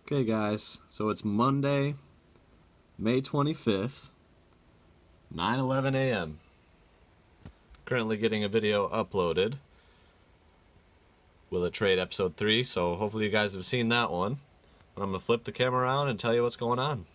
Okay guys, so it's Monday, May 25th, 9:11 a.m. Currently getting a video uploaded. Will It Trade episode 3, so hopefully you guys have seen that one. But I'm going to flip the camera around and tell you what's going on.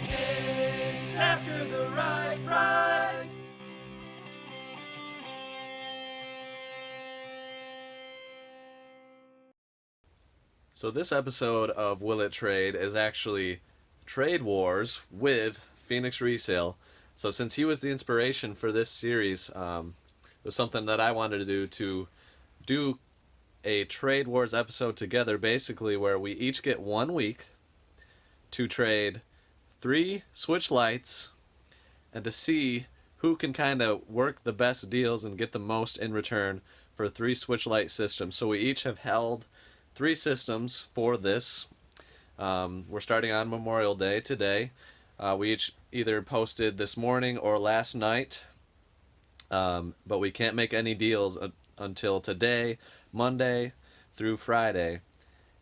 Chase after the right price. So this episode of Will It Trade is actually Trade Wars with Phoenix Resale. So since he was the inspiration for this series, it was something that I wanted to do a Trade Wars episode together, basically where we each get 1 week to trade 3 switch lights and to see who can kind of work the best deals and get the most in return for 3 switch light systems. So we each have held 3 systems for this. We're starting on Memorial Day today. We each either posted this morning or last night, but we can't make any deals until today, Monday through Friday.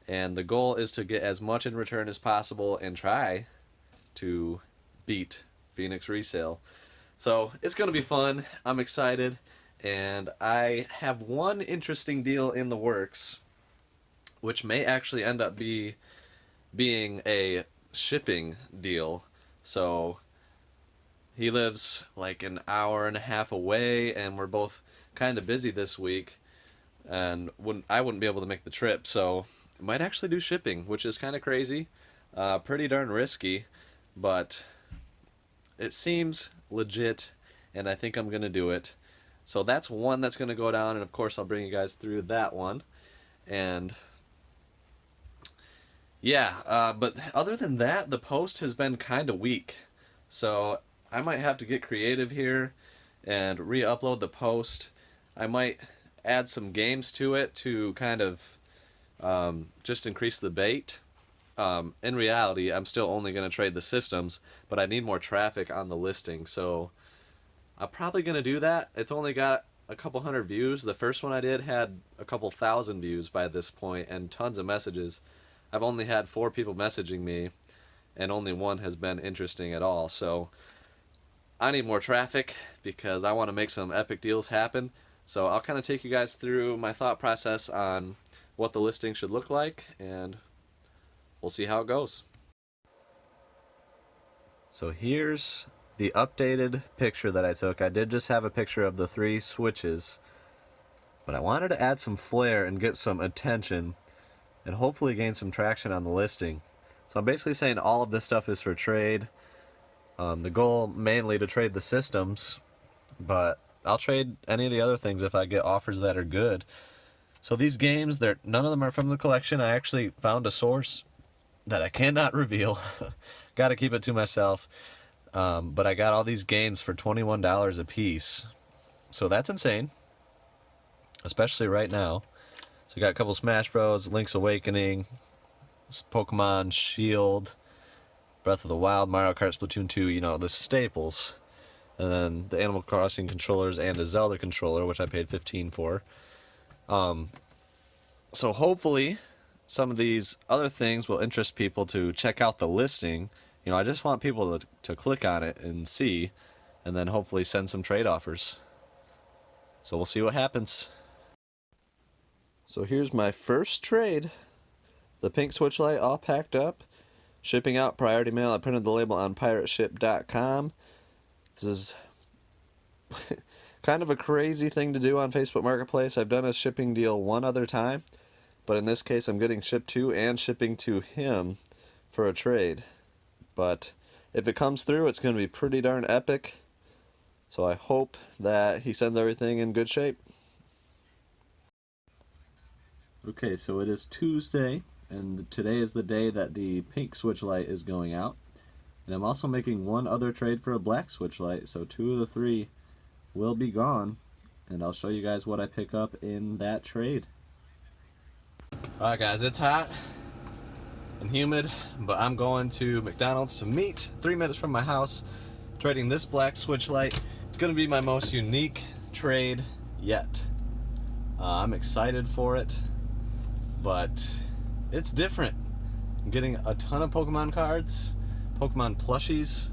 And the goal is to get as much in return as possible and try to beat Phoenix Resale. So it's going to be fun. I'm excited. And I have one interesting deal in the works, which may actually end up being a shipping deal. So he lives like an hour and a half away, and we're both kind of busy this week, and I wouldn't be able to make the trip, so I might actually do shipping, which is kind of crazy, pretty darn risky, but it seems legit, and I think I'm going to do it. So that's one that's going to go down, and of course I'll bring you guys through that one. And yeah, but other than that, the post has been kind of weak. So I might have to get creative here and re-upload the post. I might add some games to it to kind of just increase the bait. In reality, I'm still only going to trade the systems, but I need more traffic on the listing. So I'm probably going to do that. It's only got a couple hundred views. The first one I did had a couple thousand views by this point and tons of messages. I've only had 4 people messaging me, and only one has been interesting at all. So I need more traffic because I want to make some epic deals happen. So I'll kind of take you guys through my thought process on what the listing should look like, and we'll see how it goes. So here's the updated picture that I took. I did just have a picture of the 3 switches, but I wanted to add some flair and get some attention and hopefully gain some traction on the listing. So I'm basically saying all of this stuff is for trade. The goal mainly to trade the systems, but I'll trade any of the other things if I get offers that are good. So these games, none of them are from the collection. I actually found a source that I cannot reveal. Got to keep it to myself. But I got all these games for $21 a piece. So that's insane, especially right now. So we got a couple Smash Bros, Link's Awakening, Pokemon Shield, Breath of the Wild, Mario Kart, Splatoon 2, you know, the staples. And then the Animal Crossing controllers and a Zelda controller, which I paid $15 for. So hopefully some of these other things will interest people to check out the listing. You know, I just want people to click on it and see, and then hopefully send some trade offers. So we'll see what happens. So here's my first trade. The pink switch light all packed up. Shipping out, priority mail. I printed the label on pirateship.com. This is kind of a crazy thing to do on Facebook Marketplace. I've done a shipping deal one other time, but in this case I'm getting shipped to and shipping to him for a trade. But if it comes through, it's going to be pretty darn epic. So I hope that he sends everything in good shape. Okay, so it is Tuesday, and today is the day that the pink switch light is going out. And I'm also making one other trade for a black switch light, so 2 of the 3 will be gone. And I'll show you guys what I pick up in that trade. Alright guys, it's hot and humid, but I'm going to McDonald's to meet 3 minutes from my house, trading this black switch light. It's going to be my most unique trade yet. I'm excited for it, but it's different. I'm getting a ton of Pokemon cards, Pokemon plushies,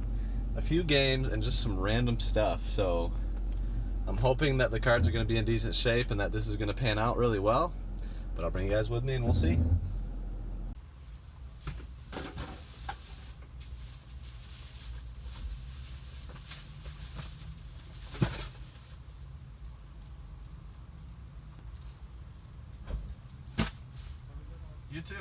a few games, and just some random stuff. So I'm hoping that the cards are going to be in decent shape and that this is going to pan out really well. But I'll bring you guys with me and we'll see. You too.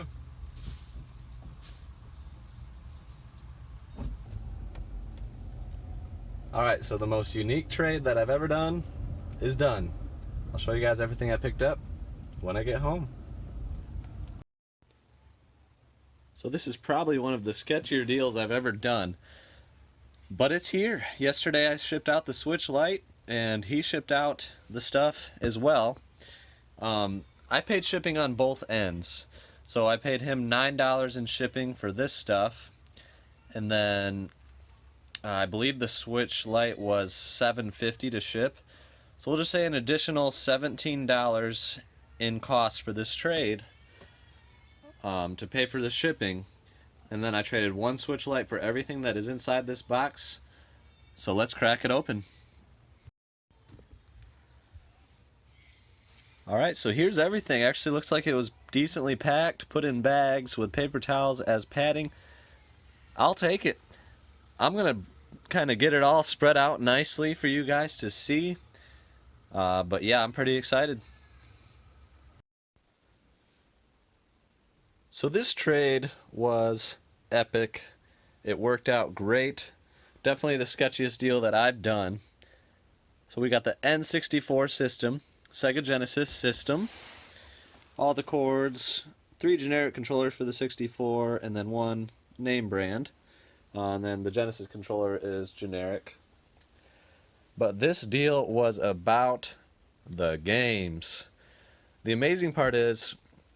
Alright, so the most unique trade that I've ever done is done. I'll show you guys everything I picked up when I get home. So this is probably one of the sketchier deals I've ever done, but it's here. Yesterday I shipped out the Switch Lite and he shipped out the stuff as well. I paid shipping on both ends. So I paid him $9 in shipping for this stuff, and then I believe the Switch Lite was $7.50 to ship. So we'll just say an additional $17 in cost for this trade to pay for the shipping. And then I traded one Switch Lite for everything that is inside this box. So let's crack it open. Alright, so here's everything. Actually looks like it was decently packed, put in bags with paper towels as padding. I'll take it. I'm going to kind of get it all spread out nicely for you guys to see. But yeah, I'm pretty excited. So this trade was epic. It worked out great. Definitely the sketchiest deal that I've done. So we got the N64 system, Sega Genesis system, all the cords, 3 generic controllers for the 64, and then 1 name brand. And then the Genesis controller is generic. But this deal was about the games. The amazing part is,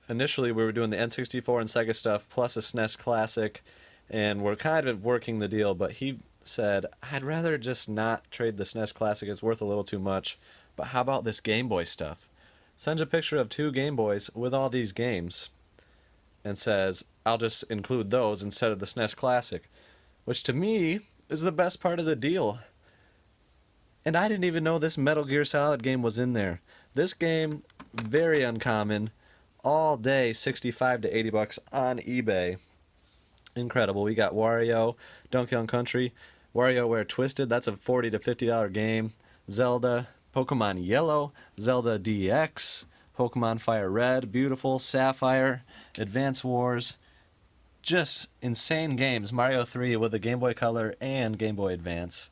initially we were doing the N64 and Sega stuff plus a SNES Classic, and we're kind of working the deal, but he said, I'd rather just not trade the SNES Classic, it's worth a little too much, but how about this Game Boy stuff? Sends a picture of 2 Game Boys with all these games, and says, I'll just include those instead of the SNES Classic, which to me is the best part of the deal. And I didn't even know this Metal Gear Solid game was in there. This game, very uncommon, all day, 65 to 80 bucks on eBay. Incredible. We got Wario, Donkey Kong Country, WarioWare Twisted, that's a $40 to $50 game. Zelda, Pokemon Yellow, Zelda DX, Pokemon Fire Red, Beautiful, Sapphire, Advance Wars. Just insane games. Mario 3 with a Game Boy Color and Game Boy Advance.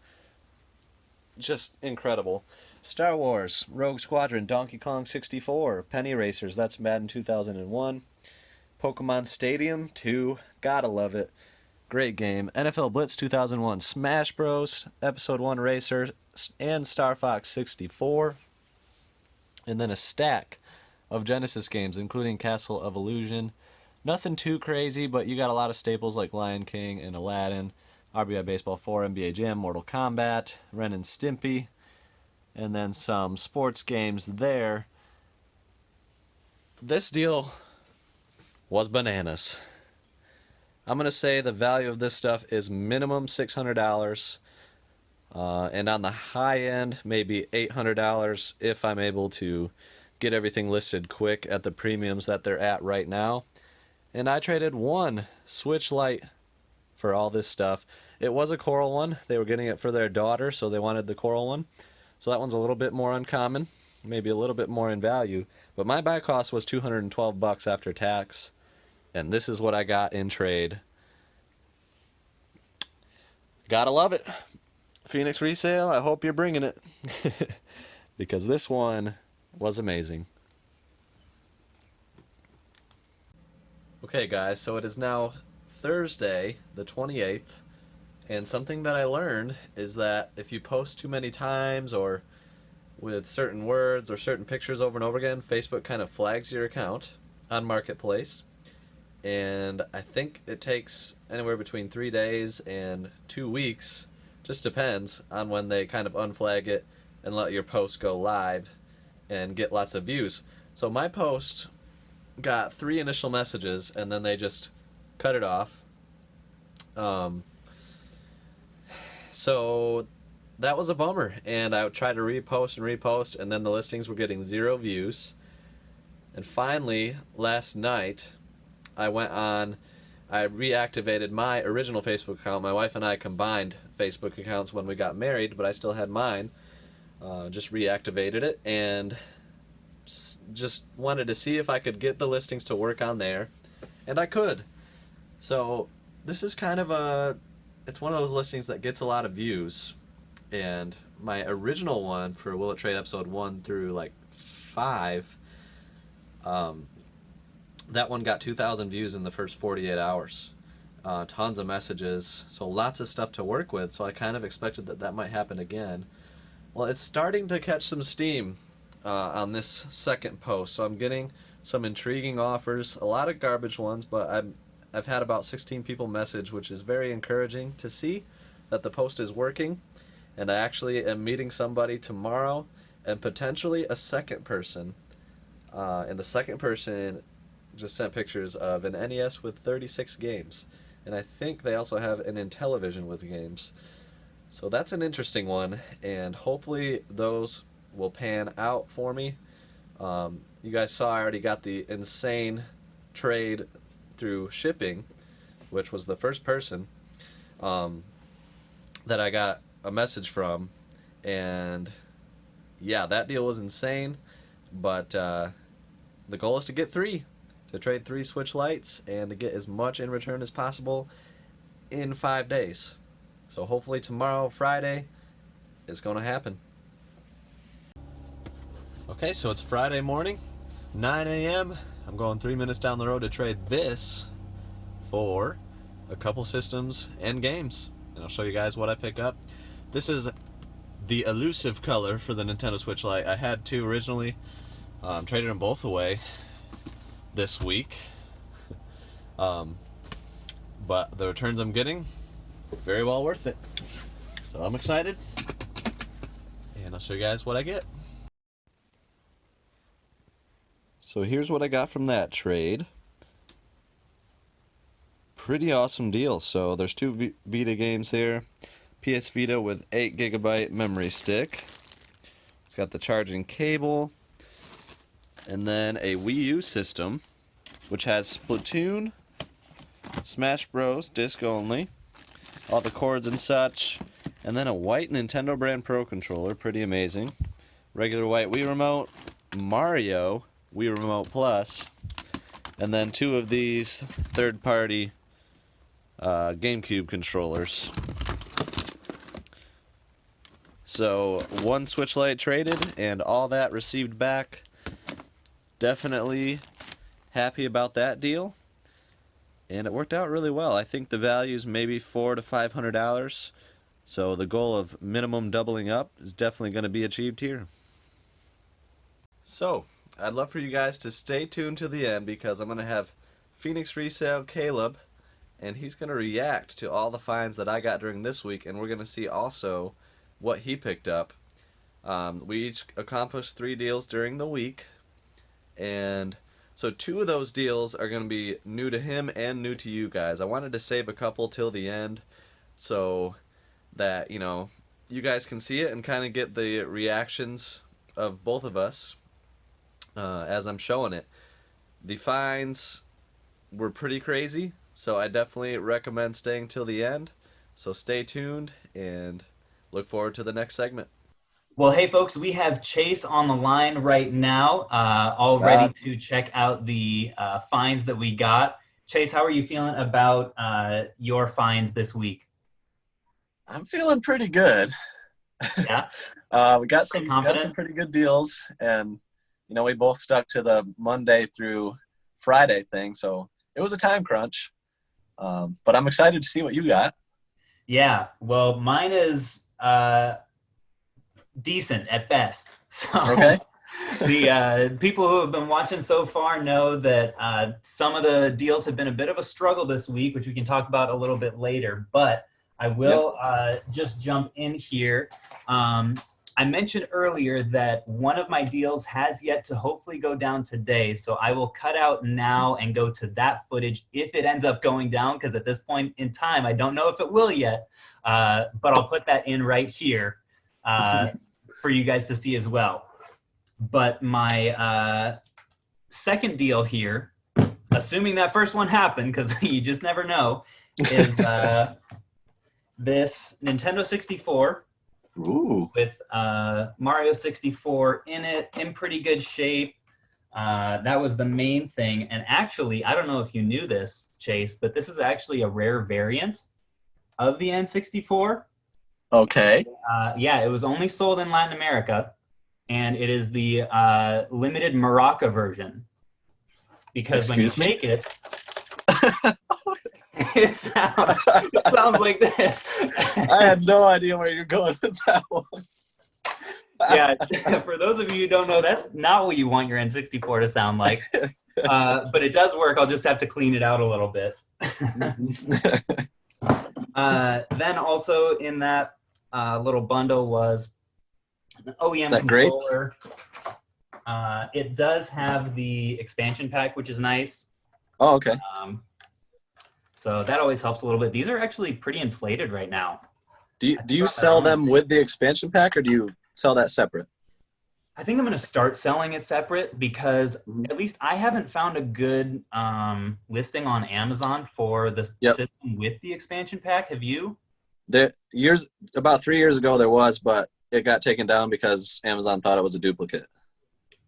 Just incredible. Star Wars, Rogue Squadron, Donkey Kong 64, Penny Racers, that's Madden 2001. Pokemon Stadium 2, gotta love it. Great game. NFL Blitz 2001, Smash Bros, Episode 1 Racer, and Star Fox 64. And then a stack of Genesis games, including Castle of Illusion. Nothing too crazy, but you got a lot of staples like Lion King and Aladdin, RBI Baseball 4, NBA Jam, Mortal Kombat, Ren and Stimpy, and then some sports games there. This deal was bananas. I'm going to say the value of this stuff is minimum $600, and on the high end, maybe $800 if I'm able to get everything listed quick at the premiums that they're at right now. And I traded one Switch Lite for all this stuff. It was a coral one. They were getting it for their daughter, so they wanted the coral one. So that one's a little bit more uncommon, maybe a little bit more in value. But my buy cost was $212 after tax, and this is what I got in trade. Gotta love it. Phoenix Resale, I hope you're bringing it. Because this one was amazing. Okay guys, so it is now Thursday, the 28th, and something that I learned is that if you post too many times or with certain words or certain pictures over and over again, Facebook kind of flags your account. on Marketplace, and I think it takes anywhere between 3 days and 2 weeks. Just depends on when they kind of unflag it and let your post go live and get lots of views. So my post got 3 initial messages and then they just cut it off. Um, so that was a bummer, and I tried to repost, and then the listings were getting 0 views. And finally, last night, I reactivated my original Facebook account. My wife and I combined Facebook accounts when we got married, but I still had mine. Just reactivated it and just wanted to see if I could get the listings to work on there, and I could. So this is kind of it's one of those listings that gets a lot of views, and my original one for Will It Trade episode 1 through like 5, that one got 2,000 views in the first 48 hours. Tons of messages, so lots of stuff to work with, so I kind of expected that might happen again. Well, it's starting to catch some steam on this second post, so I'm getting some intriguing offers, a lot of garbage ones, but I've had about 16 people message, which is very encouraging to see that the post is working, and I actually am meeting somebody tomorrow, and potentially a second person, and the second person just sent pictures of an NES with 36 games, and I think they also have an Intellivision with games. So that's an interesting one, and hopefully those will pan out for me. You guys saw I already got the insane trade through shipping, which was the first person that I got a message from, and yeah, that deal was insane, but the goal is to get 3, to trade 3 Switch Lites and to get as much in return as possible in 5 days. So hopefully tomorrow, Friday, is going to happen. Okay, so it's Friday morning, 9 a.m. I'm going 3 minutes down the road to trade this for a couple systems and games. And I'll show you guys what I pick up. This is the elusive color for the Nintendo Switch Lite. I had 2 originally. Traded them both away this week. But the returns I'm getting, very well worth it. So I'm excited, and I'll show you guys what I get. So here's what I got from that trade. Pretty awesome deal. So there's 2 Vita games here. PS Vita with 8 GB memory stick. It's got the charging cable. And then a Wii U system, which has Splatoon, Smash Bros. Disc only, all the cords and such, and then a white Nintendo brand Pro controller, pretty amazing. Regular white Wii Remote, Mario Wii Remote Plus, and then 2 of these third-party GameCube controllers. So 1 Switch Lite traded, and all that received back. Definitely happy about that deal, and it worked out really well. I think the value is maybe $400 to $500, so the goal of minimum doubling up is definitely going to be achieved here. So I'd love for you guys to stay tuned to the end, because I'm going to have Phoenix Resale Caleb, and he's going to react to all the finds that I got during this week, and we're going to see also what he picked up. We each accomplished 3 deals during the week, and so 2 of those deals are going to be new to him and new to you guys. I wanted to save a couple till the end so that, you guys can see it and kind of get the reactions of both of us as I'm showing it. The finds were pretty crazy, so I definitely recommend staying till the end. So stay tuned and look forward to the next segment. Well, hey, folks, we have Chase on the line right now, all ready to check out the finds that we got. Chase, how are you feeling about your finds this week? I'm feeling pretty good. Yeah? We got some pretty good deals, and we both stuck to the Monday through Friday thing, so it was a time crunch. But I'm excited to see what you got. Yeah, well, mine is decent at best. So okay. The people who have been watching so far know that some of the deals have been a bit of a struggle this week, which we can talk about a little bit later. But I will just jump in here. I mentioned earlier that one of my deals has yet to hopefully go down today. So I will cut out now and go to that footage if it ends up going down, because at this point in time, I don't know if it will yet. But I'll put that in right here for you guys to see as well. But my second deal here, assuming that first one happened, because you just never know, is this Nintendo 64. Ooh. With Mario 64 in it, in pretty good shape. That was the main thing. And actually, I don't know if you knew this, Chase, but this is actually a rare variant of the N64. Okay. Yeah, it was only sold in Latin America, and it is the limited Maraca version. Because when you shake it, it sounds like this. I had no idea where you're going with that one. Yeah, for those of you who don't know, that's not what you want your N64 to sound like. But it does work. I'll just have to clean it out a little bit. Then also in that little bundle was an OEM that controller. It does have the expansion pack, which is nice. Oh, okay. So that always helps a little bit. These are actually pretty inflated right now. Do you sell them with the expansion pack, or do you sell that separate? I think I'm going to start selling it separate because at least I haven't found a good listing on Amazon for the system with the expansion pack. Have you? About 3 years ago there was, but it got taken down because Amazon thought it was a duplicate.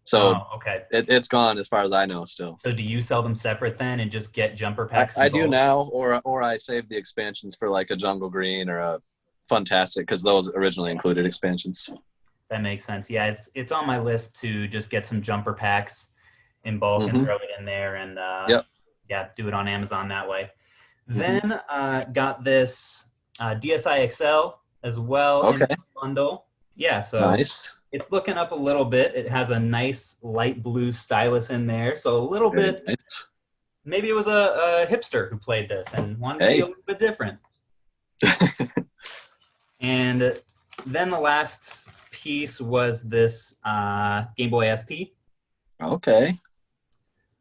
So okay. It's gone as far as I know still. So do you sell them separate then and just get jumper packs? I do now, or I save the expansions for like a Jungle Green or a Funtastic, because those originally included expansions. That makes sense. Yeah, it's on my list to just get some jumper packs in bulk and throw it in there and do it on Amazon that way. Then got this DSi XL as well in the bundle. Yeah, so nice. It's looking up a little bit. It has a nice light blue stylus in there, so a little bit. Nice. Maybe it was a hipster who played this and wanted to be a little bit different. And then the last piece was this Game Boy SP. Okay.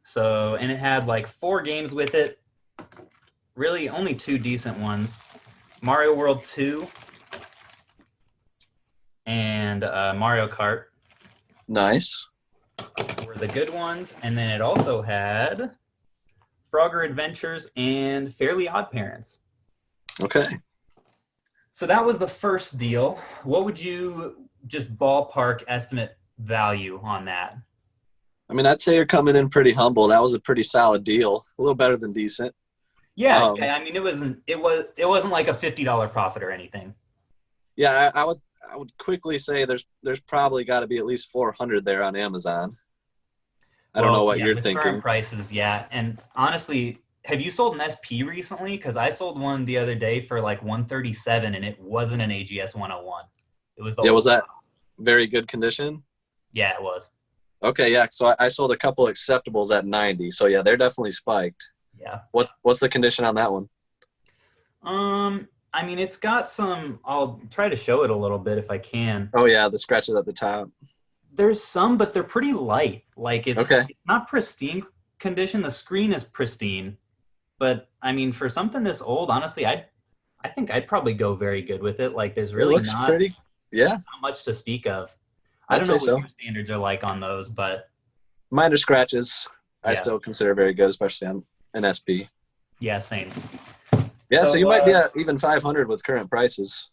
So, and it had like 4 games with it. Really, only 2 decent ones. Mario World 2 and Mario Kart. Nice. Were the good ones. And then it also had Frogger Adventures and Fairly Odd Parents. Okay. So that was the first deal. What would you just ballpark estimate value on that? I mean, I'd say you're coming in pretty humble. That was a pretty solid deal. A little better than decent. Yeah, I mean, it wasn't like a $50 profit or anything. Yeah, I would quickly say there's probably got to be at least 400 there on Amazon. I don't know what you're thinking. Current prices, yeah. And honestly, have you sold an SP recently? Because I sold one the other day for like $137, and it wasn't an AGS 101. It was was that very good condition? Yeah, it was. Okay, yeah. So I sold a couple acceptables at 90. So yeah, they're definitely spiked. Yeah. What's the condition on that one? I mean, it's got some. I'll try to show it a little bit if I can. Oh yeah, the scratches at the top. There's some, but they're pretty light. Like it's not pristine condition. The screen is pristine, but I mean, for something this old, honestly, I think I'd probably go very good with it. Like there's really not much to speak of. I don't know what your standards are like on those, but minor scratches I still consider very good, especially on an SP. Yeah, same. Yeah, so you might be at even 500 with current prices.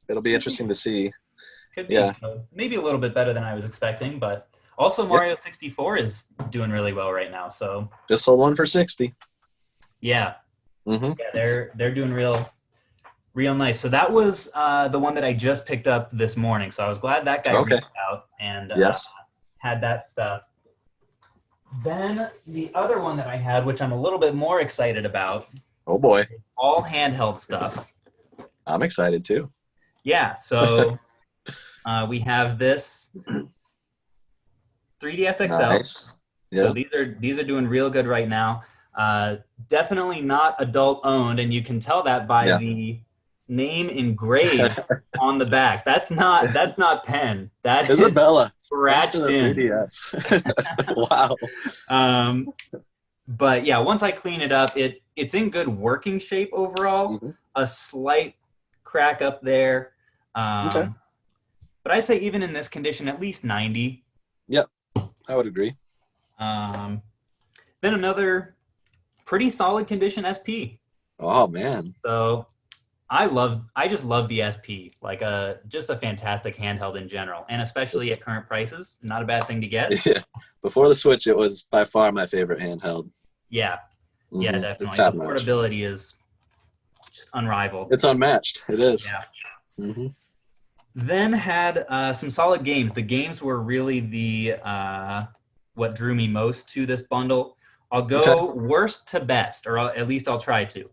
It'll be interesting to see. Could be. Yeah. So maybe a little bit better than I was expecting, but also Mario 64 is doing really well right now. So just sold one for 60. Yeah. Yeah, they're doing real nice. So that was the one that I just picked up this morning. So I was glad that guy reached out and had that stuff. Then the other one that I had, which I'm a little bit more excited about. Oh boy. All handheld stuff. I'm excited too. Yeah, so we have this 3DS XL. Nice. So Yeah. these are doing real good right now. Definitely not adult owned, and you can tell that by Yeah. the name engraved on the back. That's not pen. That is Isabella. Thanks for scratched the in. 3DS. Wow. But yeah, once I clean it up, it's in good working shape overall. Mm-hmm. A slight crack up there. Okay. But I'd say even in this condition, at least 90. Yep, I would agree. Then another pretty solid condition SP. Oh man. So I just love the SP, like just a fantastic handheld in general, and especially at current prices, not a bad thing to get. Yeah. Before the Switch, it was by far my favorite handheld. Yeah, yeah, Mm-hmm. It's definitely. top The notch. portability is just unrivaled. It's unmatched. It is. Yeah. Mm-hmm. Then had some solid games. The games were really the what drew me most to this bundle. I'll go worst to best, or at least I'll try to.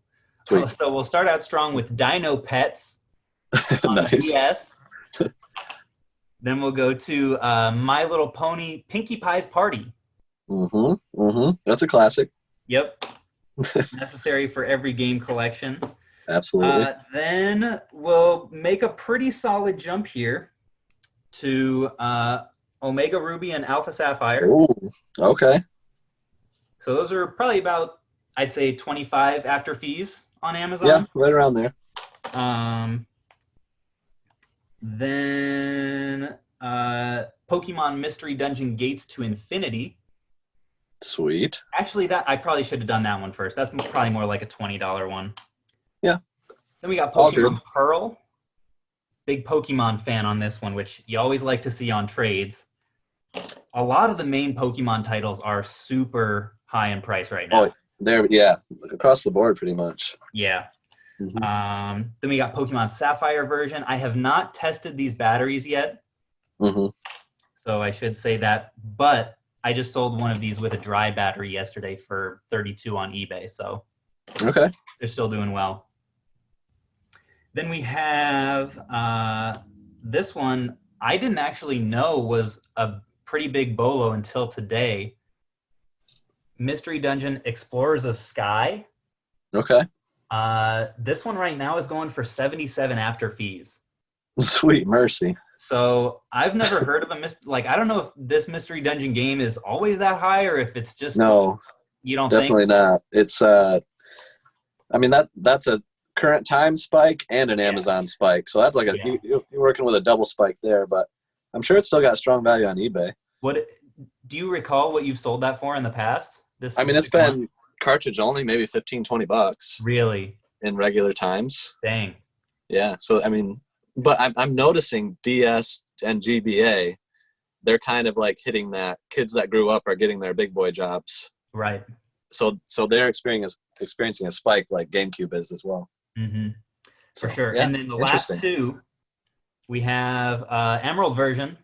Sweet. So we'll start out strong with Dino Pets on Nice. the DS. Then we'll go to My Little Pony Pinkie Pie's Party. Mm-hmm. Mm-hmm. That's a classic. Yep. Necessary for every game collection. Absolutely. Then we'll make a pretty solid jump here to Omega Ruby and Alpha Sapphire. Ooh, okay. So those are probably about, I'd say, 25 after fees on Amazon. Yeah, right around there. Then Pokemon Mystery Dungeon Gates to Infinity. Sweet. Actually, that I probably should have done that one first. That's probably more like a $20 one. Yeah. Then we got All good. Pokemon Pearl. Big Pokemon fan on this one, which you always like to see on trades. A lot of the main Pokemon titles are super high in price right now. Oh, there, yeah, across the board, pretty much. Yeah. Mm-hmm. Then we got Pokemon Sapphire version. I have not tested these batteries yet, Mm-hmm. so I should say that. But I just sold one of these with a dry battery yesterday for $32 on eBay, so Okay. they're still doing well. Then we have this one I didn't actually know was a pretty big bolo until today. Mystery Dungeon Explorers of Sky. Okay. This one right now is going for 77 after fees. Sweet mercy. So I've never heard of I don't know if this Mystery Dungeon game is always that high or if it's just No, you don't definitely think? not. It's I mean that's a current time spike and an Amazon spike. So that's like you're working with a double spike there, but I'm sure it's still got strong value on eBay. What do you recall what you've sold that for in the past? I mean, it's been cartridge only, maybe $15-20 really in regular times. Dang. Yeah. So I mean, but I'm noticing DS and GBA, they're kind of like hitting that. Kids that grew up are getting their big boy jobs. Right. So they're experiencing a spike like GameCube is as well. Mm-hmm. For sure. Yeah, And then the last two, we have Emerald version.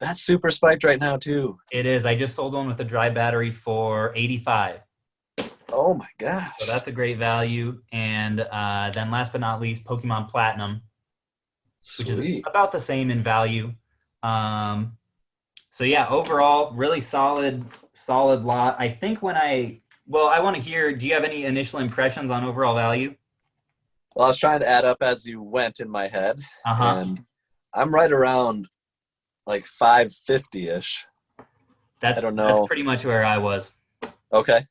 That's super spiked right now too. It is. I just sold one with a dry battery for $85. Oh my gosh. So that's a great value. And then last but not least, Pokemon Platinum, which is about the same in value. So yeah, overall, really solid lot. I think I want to hear, do you have any initial impressions on overall value? Well, I was trying to add up as you went in my head, and I'm right around like 550-ish. I don't know. That's pretty much where I was. Okay.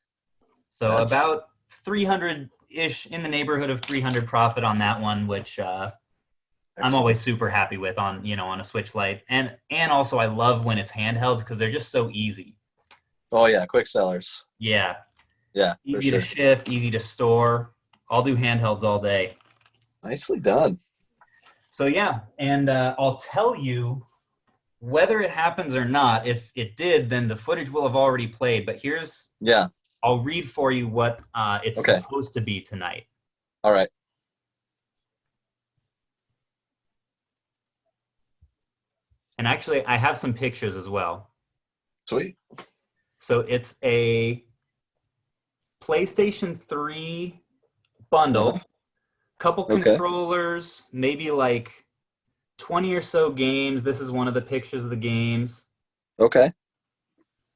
So about 300-ish, in the neighborhood of 300 profit on that one, which I'm always super happy with on a Switch Lite. And also I love when it's handhelds because they're just so easy. Oh yeah, quick sellers. Yeah. Yeah. Easy to ship, easy to store. I'll do handhelds all day. Nicely done. So yeah, and I'll tell you whether it happens or not. If it did, then the footage will have already played. But I'll read for you what it's supposed to be tonight. All right. And actually, I have some pictures as well. Sweet. So it's a PlayStation 3 bundle, couple controllers, maybe like 20 or so games. This is one of the pictures of the games. Okay.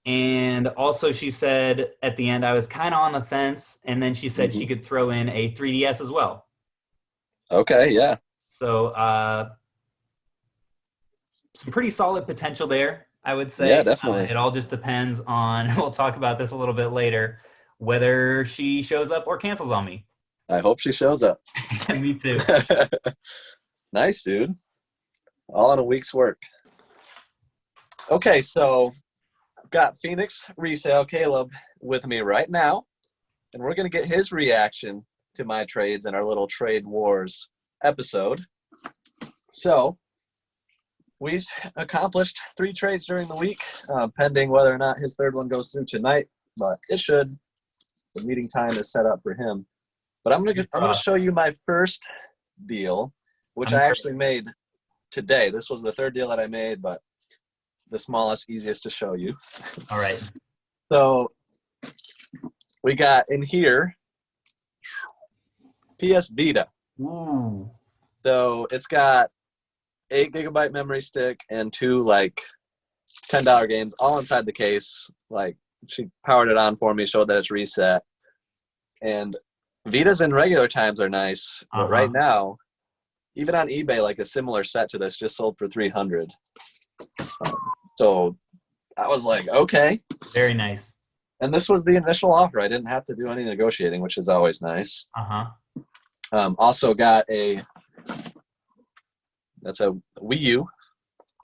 And also she said at the end I was kind of on the fence, and then she said she could throw in a 3DS as well. Okay, yeah. So some pretty solid potential there, I would say. Yeah, definitely. It all just depends on, we'll talk about this a little bit later, whether she shows up or cancels on me. I hope she shows up. Me too. Nice, dude. All in a week's work. Okay, so I've got Phoenix Resale Caleb with me right now, and we're going to get his reaction to my trades in our little Trade Wars episode. So we've accomplished 3 trades during the week, pending whether or not his third one goes through tonight, but it should. The meeting time is set up for him. But I'm gonna show you my first deal, which I actually made today. This was the third deal that I made, but the smallest, easiest to show you. All right. So we got in here PS Vita. Ooh. So it's got 8 gigabyte memory stick and 2 like $10 games all inside the case. Like she powered it on for me, showed that it's reset. And Vitas in regular times are nice, but right now, even on eBay, like a similar set to this just sold for $300. So I was like, okay. Very nice. And this was the initial offer. I didn't have to do any negotiating, which is always nice. Also got that's a Wii U.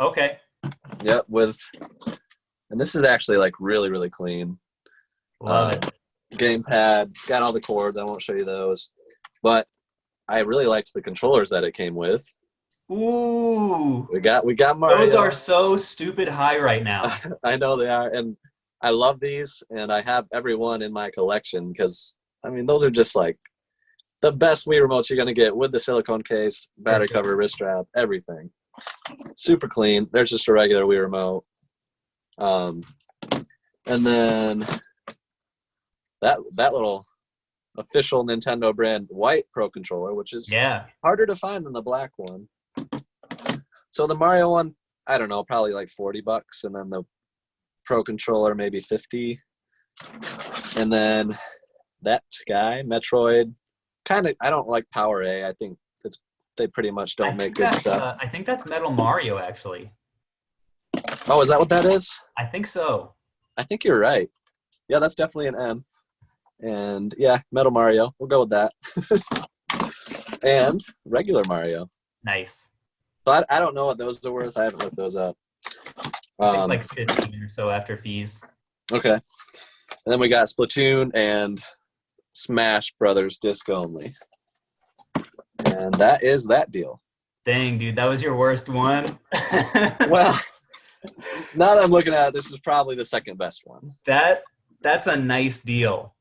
Okay. Yep, and this is actually like really, really clean. Love it. Gamepad, got all the cords. I won't show you those, but I really liked the controllers that it came with. Ooh. We got Mario. Those are so stupid high right now. I know they are, and I love these, and I have every one in my collection because I mean those are just like the best Wii remotes you're gonna get with the silicone case, battery cover, wrist strap, everything. Super clean. There's just a regular Wii remote, and then that little official Nintendo brand white Pro Controller, which is harder to find than the black one. So the Mario one, I don't know, probably like $40, and then the Pro Controller maybe 50. And then that guy, Metroid, kind of, I don't like Power A. I think they pretty much don't make good stuff. I think that's Metal Mario, actually. Oh, is that what that is? I think so. I think you're right. Yeah, that's definitely an M. And yeah, Metal Mario. We'll go with that. And regular Mario. Nice. So I don't know what those are worth. I haven't looked those up. I think like 15 or so after fees. Okay. And then we got Splatoon and Smash Brothers disc only. And that is that deal. Dang, dude, that was your worst one? Well, now that I'm looking at it, this is probably the second best one. That's a nice deal.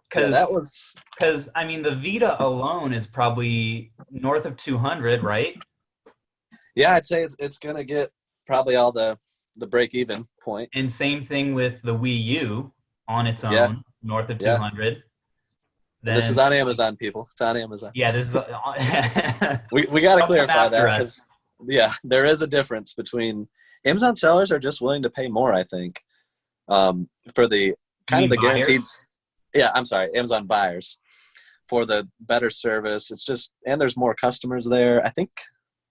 Because I mean, the Vita alone is probably north of 200, right? Yeah, I'd say it's going to get probably all the break-even point. And same thing with the Wii U on its own, north of 200. Then, this is on Amazon, people. It's on Amazon. Yeah, this is. we got to clarify that because there is a difference between Amazon sellers are just willing to pay more. I think for the kind of the guaranteed. Yeah, I'm sorry, Amazon buyers for the better service. It's just, and there's more customers there. I think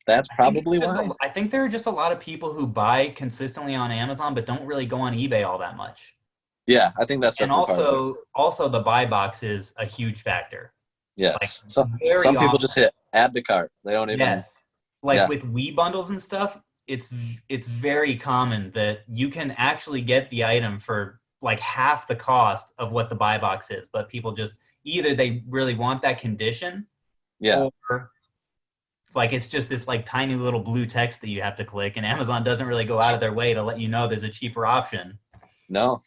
that's probably why. I think there are just a lot of people who buy consistently on Amazon but don't really go on eBay all that much. Yeah, I think that's definitely also the buy box is a huge factor. Yes, some people just hit add to cart. They don't even. Yes, with Wii bundles and stuff, it's very common that you can actually get the item for like half the cost of what the buy box is, but people just either they really want that condition, or like it's just this like tiny little blue text that you have to click, and Amazon doesn't really go out of their way to let you know there's a cheaper option. No.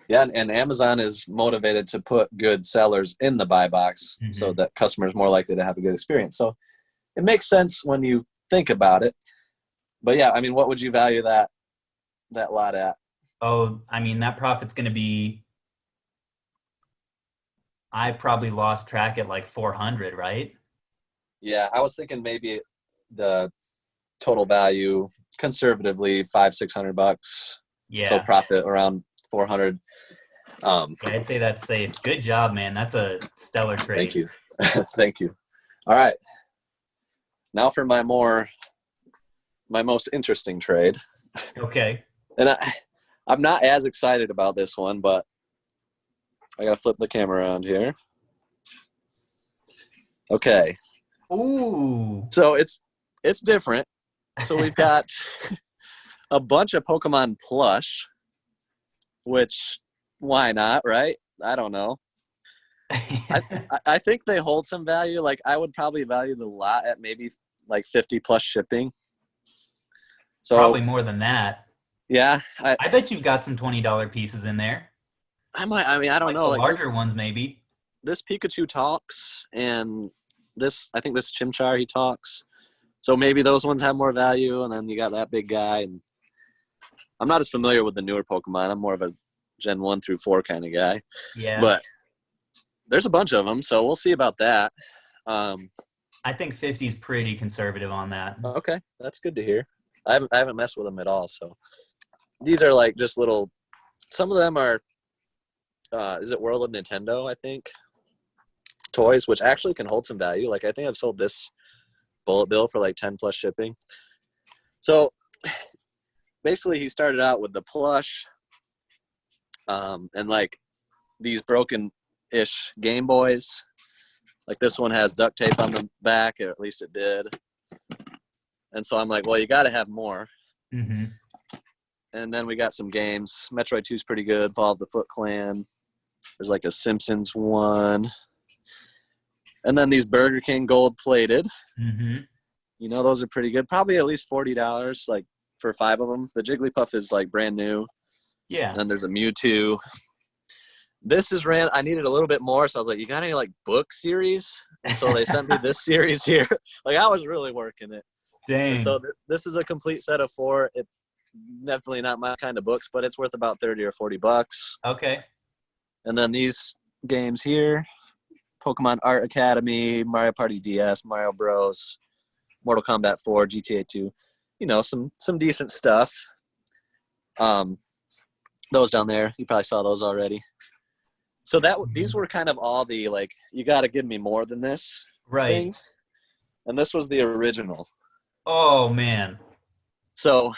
Yeah, and Amazon is motivated to put good sellers in the buy box so that customers are more likely to have a good experience. So it makes sense when you think about it. But yeah, I mean, what would you value that lot at? Oh, I mean, that profit's going to be, I probably lost track at like 400, right? Yeah, I was thinking maybe the total value conservatively $500-600. Yeah. So profit around 400. Yeah, I'd say that's safe. Good job, man. That's a stellar trade. Thank you. Thank you. All right. Now for my most interesting trade. Okay. And I'm not as excited about this one, but I got to flip the camera around here. Okay. Ooh. So it's different. So we've got a bunch of Pokemon plush, which why not, right? I don't know. I think they hold some value. Like I would probably value the lot at maybe like 50 plus shipping. So Probably more than that. yeah, I bet you've got some $20 pieces in there. I might. I mean, I don't Like know. the Like larger ones, maybe. this Pikachu talks, and I think this Chimchar he talks. So maybe those ones have more value, and then you got that big guy. And I'm not as familiar with the newer Pokemon. I'm more of a Gen 1 through 4 kind of guy. Yeah. But there's a bunch of them, so we'll see about that. I think 50 is pretty conservative on that. Okay, that's good to hear. I haven't messed with them at all. So these are like just little. Some of them are. Is it World of Nintendo? I think toys, which actually can hold some value. Like I think I've sold this bullet bill for like 10 plus shipping. So basically, he started out with the plush, and like these broken-ish Game Boys. Like this one has duct tape on the back, or at least it did. And so I'm like, well, you got to have more. Mm-hmm. And then we got some games. Metroid 2 is pretty good. Fall of the Foot Clan. There's like a Simpsons one. And then these Burger King gold plated. Mm-hmm. You know, those are pretty good. Probably at least $40, like for 5 of them. The Jigglypuff is like brand new. Yeah. And then there's a Mewtwo. This is I needed a little bit more, so I was like, you got any like book series? And so they sent me this series here. Like I was really working it. Dang. And so this is a complete set of 4. It definitely not my kind of books, but it's worth about 30 or $40. Okay. And then these games here, Pokemon Art Academy, Mario Party DS, Mario Bros, Mortal Kombat 4, GTA 2. You know, some decent stuff. Those down there, you probably saw those already. So these were kind of all the like, you got to give me more than this things. And this was the original. Oh man. So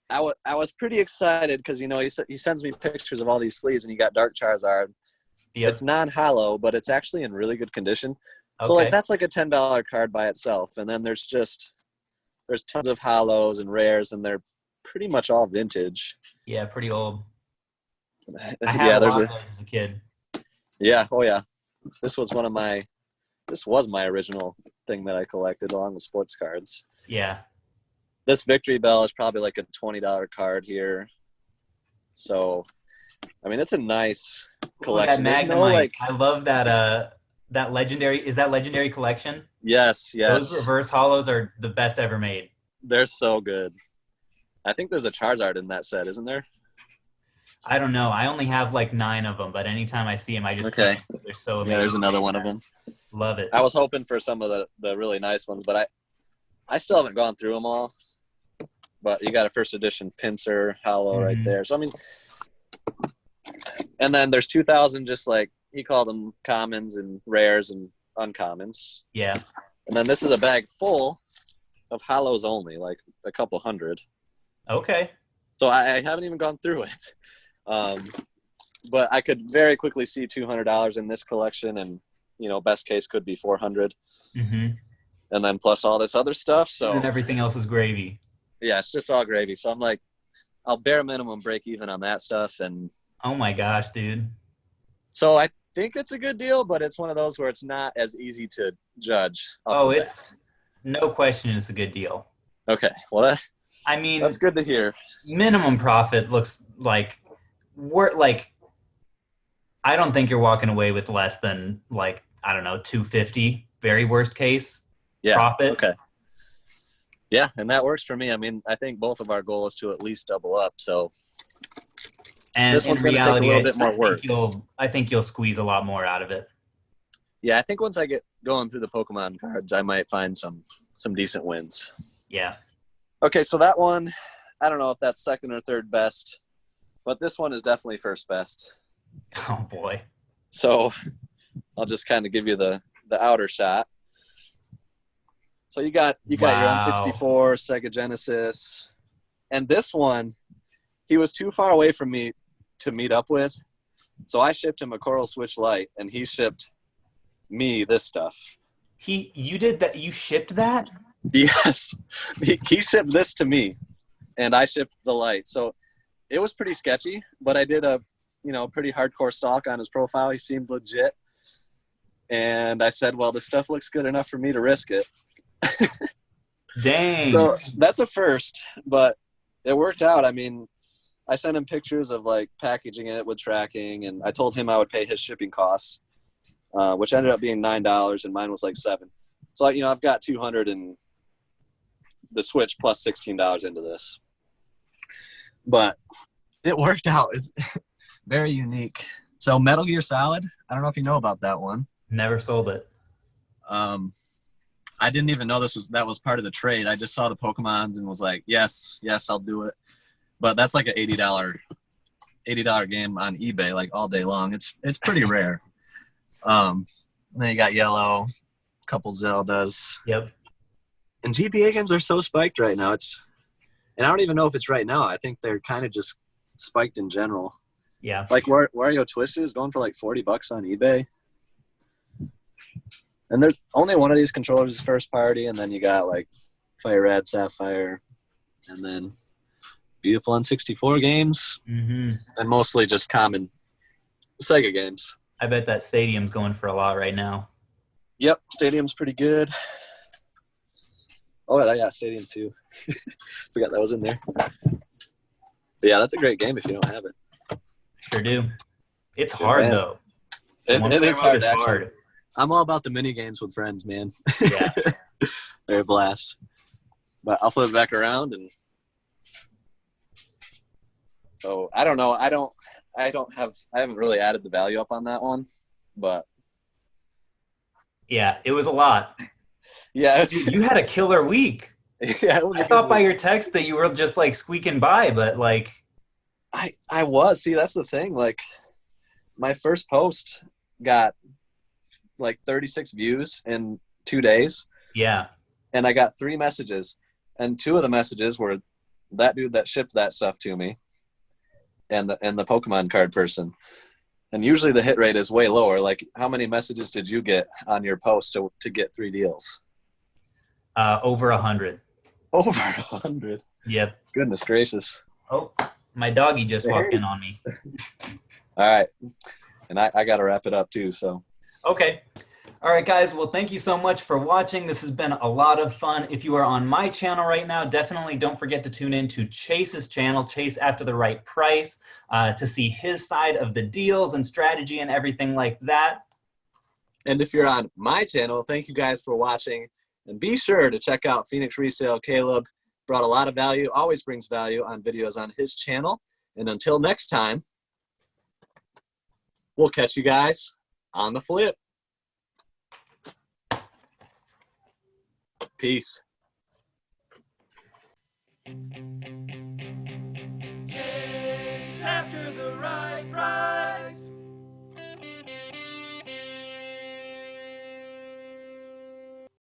I was pretty excited because, you know, he sends me pictures of all these sleeves, and you got Dark Charizard. Yep. It's non-hollow, but it's actually in really good condition. Okay. So like that's like a $10 card by itself. And then there's tons of hollows and rares, and they're pretty much all vintage. Yeah, pretty old. I had a lot of those as a kid. Yeah, oh yeah. This was my original thing that I collected along with sports cards. Yeah. This Victory Bell is probably like a $20 card here. So, I mean, it's a nice collection. That Magnemite. I love that that legendary. Is that legendary collection? Yes. Those reverse hollows are the best ever made. They're so good. I think there's a Charizard in that set, isn't there? I don't know. I only have like 9 of them, but anytime I see them, I just okay. They're so amazing. Yeah, there's another one of them. Love it. I was hoping for some of the really nice ones, but I still haven't gone through them all. But you got a first edition Pinsir hollow right there. So I mean, and then there's 2,000 just like he called them commons and rares and uncommons. Yeah. And then this is a bag full of hollows only, like a couple hundred. Okay. So I haven't even gone through it. But I could very quickly see $200 in this collection, and, you know, best case could be 400. Mm-hmm. And then plus all this other stuff. So and everything else is gravy. Yeah, it's just all gravy. So I'm like, I'll bare minimum break even on that stuff. And oh my gosh, dude. So I think it's a good deal, but it's one of those where it's not as easy to judge. Oh, it's no question it's a good deal. Okay. Well, I mean, that's good to hear. Minimum profit looks like I don't think you're walking away with less than like, I don't know, 250, very worst case profit. Okay. Yeah, and that works for me. I mean, I think both of our goal is to at least double up. So and this one's going to take a little bit more work. I think you'll squeeze a lot more out of it. Yeah, I think once I get going through the Pokemon cards, I might find some decent wins. Yeah. Okay, so that one, I don't know if that's second or third best, but this one is definitely first best. Oh boy. So I'll just kind of give you the outer shot. So you got your N64, Sega Genesis, and this one, he was too far away from me to meet up with. So I shipped him a Coral Switch Lite, and he shipped me this stuff. You did that? You shipped that? Yes. He shipped this to me, and I shipped the Lite. So it was pretty sketchy, but I did a, pretty hardcore stalk on his profile. He seemed legit. And I said, well, this stuff looks good enough for me to risk it. Dang. So that's a first, but it worked out. I mean, I sent him pictures of like packaging it with tracking, and I told him I would pay his shipping costs, which ended up being $9, and mine was like $7. So I've got $200 in the Switch plus $16 into this, but it worked out. It's very unique. So Metal Gear Solid, I don't know if you know about that one. Never sold it. I didn't even know that was part of the trade. I just saw the Pokemons and was like, yes, I'll do it. But that's like an $80 game on eBay, like all day long. It's pretty rare. Then you got Yellow, a couple Zeldas. Yep. And GBA games are so spiked right now. And I don't even know if it's right now. I think they're kind of just spiked in general. Yeah. Like Wario Twisted is going for like $40 on eBay. And there's only one of these controllers is first party, and then you got like Fire Red, Sapphire, and then beautiful N64 games, and mostly just common Sega games. I bet that Stadium's going for a lot right now. Yep, Stadium's pretty good. Oh, yeah, Stadium 2. Forgot that was in there. But yeah, that's a great game if you don't have it. Sure do. It's hard, though. It is hard, actually. I'm all about the mini games with friends, man. Yeah. They're a blast. But I'll flip it back around, and so I don't know. I haven't really added the value up on that one, but yeah, it was a lot. Yeah, you had a killer week. Yeah, it was. I thought by your text that you were just like squeaking by, but like I was. See, that's the thing. Like my first post got like 36 views in 2 days. Yeah. And I got 3 messages, and 2 of the messages were that dude that shipped that stuff to me and the Pokemon card person. And usually the hit rate is way lower. Like, how many messages did you get on your post to get 3 deals? Over 100. Over 100? Yep. Goodness gracious. Oh, my doggy just walked in on me. All right. And I got to wrap it up too, so. Okay. All right, guys. Well, thank you so much for watching. This has been a lot of fun. If you are on my channel right now, definitely don't forget to tune in to Chase's channel, Chase After the Right Price, to see his side of the deals and strategy and everything like that. And if you're on my channel, thank you guys for watching. And be sure to check out Phoenix Resale. Caleb brought a lot of value, always brings value on videos on his channel. And until next time, we'll catch you guys on the flip. Peace.